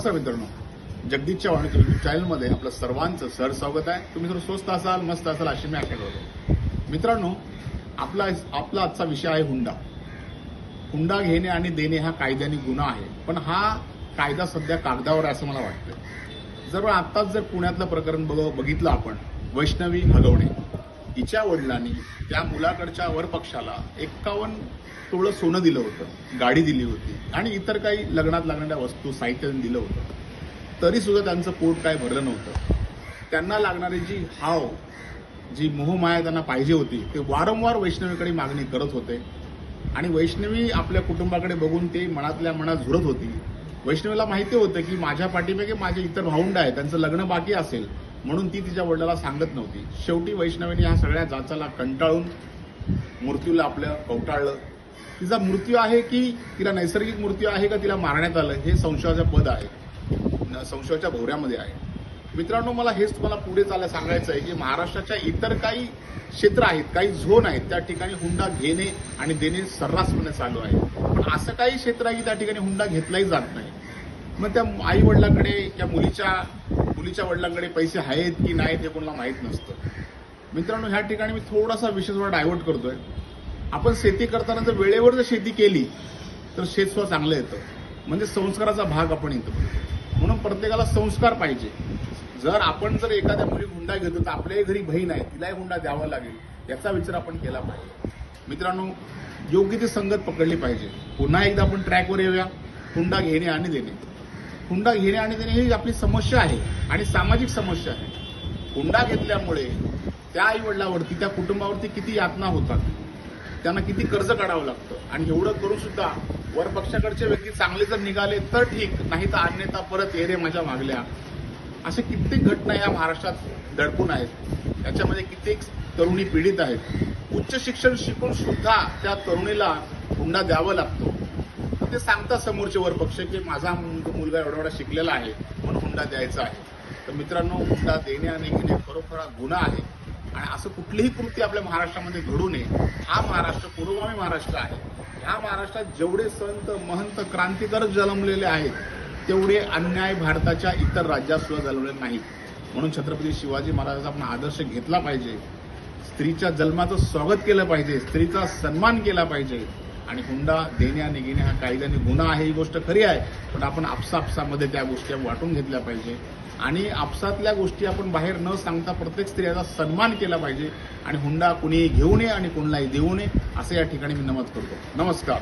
नमस्कार मित्रांनो, जगदीश चव्हाण यूट्यूब चॅनलमध्ये आपलं सर्वांचं स्वागत आहे। तुम्ही जर स्वस्त असाल, मस्त असाल अशी मी आशा करतो। मित्रांनो, आपला आजचा विषय आहे हुंडा। हुंडा घेणे आणि देणे हा कायद्याने गुन्हा आहे, पण हा कायदा सध्या कागदावर आहे असं मला वाटतं। जर आत्ताच जर पुण्यातलं प्रकरण बघितलं आपण, वैष्णवी हगवणे, हिच्या वडिलांनी त्या मुलाकडच्या वरपक्षाला 51 तोळं सोनं दिलं होतं, गाडी दिली होती आणि इतर काही लग्नात लागणाऱ्या वस्तू साहित्य दिलं होतं, तरी सुद्धा त्यांचं पोट काय भरलं नव्हतं। त्यांना लागणारी जी मोहमाया त्यांना पाहिजे होती ते वारंवार वैष्णवीकडे मागणी करत होते आणि वैष्णवी आपल्या कुटुंबाकडे बघून ते मनातल्या मनात झुरत होती। वैष्णवीला माहिती होतं की माझ्या पाठीमागे माझे इतर भावंड आहेत, त्यांचं लग्न बाकी असेल, म्हणून ती तिच्या वडिलाला सांगत नव्हती। शेवटी वैष्णवीने ह्या सगळ्या जाचाला कंटाळून मृत्यूला आपलं कवटाळलं। तिचा मृत्यू आहे की तिला नैसर्गिक मृत्यू आहे का तिला मारण्यात आलं हे संशयाचं पद आहे, संशयाच्या भोवऱ्यामध्ये आहे। मित्रांनो, मला हेच तुम्हाला पुढे सांगायचं आहे की महाराष्ट्राच्या इतर काही क्षेत्र आहेत, काही झोन आहेत, त्या ठिकाणी हुंडा घेणे आणि देणे सर्रासपणे चालू आहे। पण असं काही क्षेत्र आहे की त्या ठिकाणी हुंडा घेतलाही जात नाही। मग त्या आई वडिलांकडे त्या मुलीच्या वडिलांकडे पैसे आहेत की नाहीत हे कोणाला माहीत नसतं। मित्रांनो, ह्या ठिकाणी मी थोडासा विषय डायव्हर्ट करतोय। आपण शेती करताना जर वेळेवर जर शेती केली तर शेत सुद्धा चांगलं येतं, म्हणजे संस्काराचा भाग आपण येतो। म्हणून प्रत्येकाला संस्कार पाहिजे। जर आपण एखाद्या मुली हुंडा घेतो तर आपल्याही घरी बहीण आहे, तिलाही हुंडा द्यावा लागेल याचा विचार आपण केला पाहिजे। मित्रांनो, योग्य ती संगत पकडली पाहिजे। पुन्हा एकदा आपण ट्रॅकवर येऊया। हुंडा घेणे आणि देणे, हुंडा घेणे आणि देणे ही आपली समस्या आहे आणि सामाजिक समस्या आहे। हुंडा घेतल्यामुळे त्या आई वडिलावरती, त्या कुटुंबावरती किती यातना होतात, त्यांना किती कर्ज काढावं लागतं आणि एवढं करून सुद्धा वरपक्षाकडचे व्यक्ती चांगले जर निघाले तर ठीक, नाही तर अन्यथा परत ये रे माझ्या मागल्या, अशा कित्येक घटना या महाराष्ट्रात दडपून आहेत। याच्यामध्ये कित्येक तरुणी पीडित आहेत। उच्च शिक्षण शिकून सुद्धा त्या तरुणीला हुंडा द्यावा लागतो। ते सांगतात समोरचे वरपक्ष की माझा मुलगा एवढा शिकलेला आहे म्हणून हुंडा द्यायचा आहे। तर मित्रांनो, हुंडा देणे आणि घेणे खरोखर गुन्हा आहे आणि असं कुठलीही कृती आपल्या महाराष्ट्रामध्ये घडू नये। हा महाराष्ट्र पुरोगामी महाराष्ट्र आहे। ह्या महाराष्ट्रात जेवढे संत महंत क्रांतिकारक जन्मलेले आहेत तेवढे अन्याय भारताच्या इतर राज्यात सुद्धा जन्मलेले नाहीत। म्हणून छत्रपती शिवाजी महाराजांचा आपण आदर्श घेतला पाहिजे। स्त्रीच्या जन्माचं स्वागत केलं पाहिजे, स्त्रीचा सन्मान केला पाहिजे आणि हुंडा देणे आणि घेणे हा कायद्याने गुन्हा आहे, ही गोष्ट खरी आहे। पण आपण आपसामध्ये त्या गोष्टी वाटून घेतल्या पाहिजे आणि आपसातल्या गोष्टी आपण बाहेर न सांगता प्रत्येक स्त्रियाचा सन्मान केला पाहिजे आणि हुंडा कुणीही घेऊ नये आणि कोणालाही देऊ नये असं या ठिकाणी मी नमूद करतो। नमस्कार।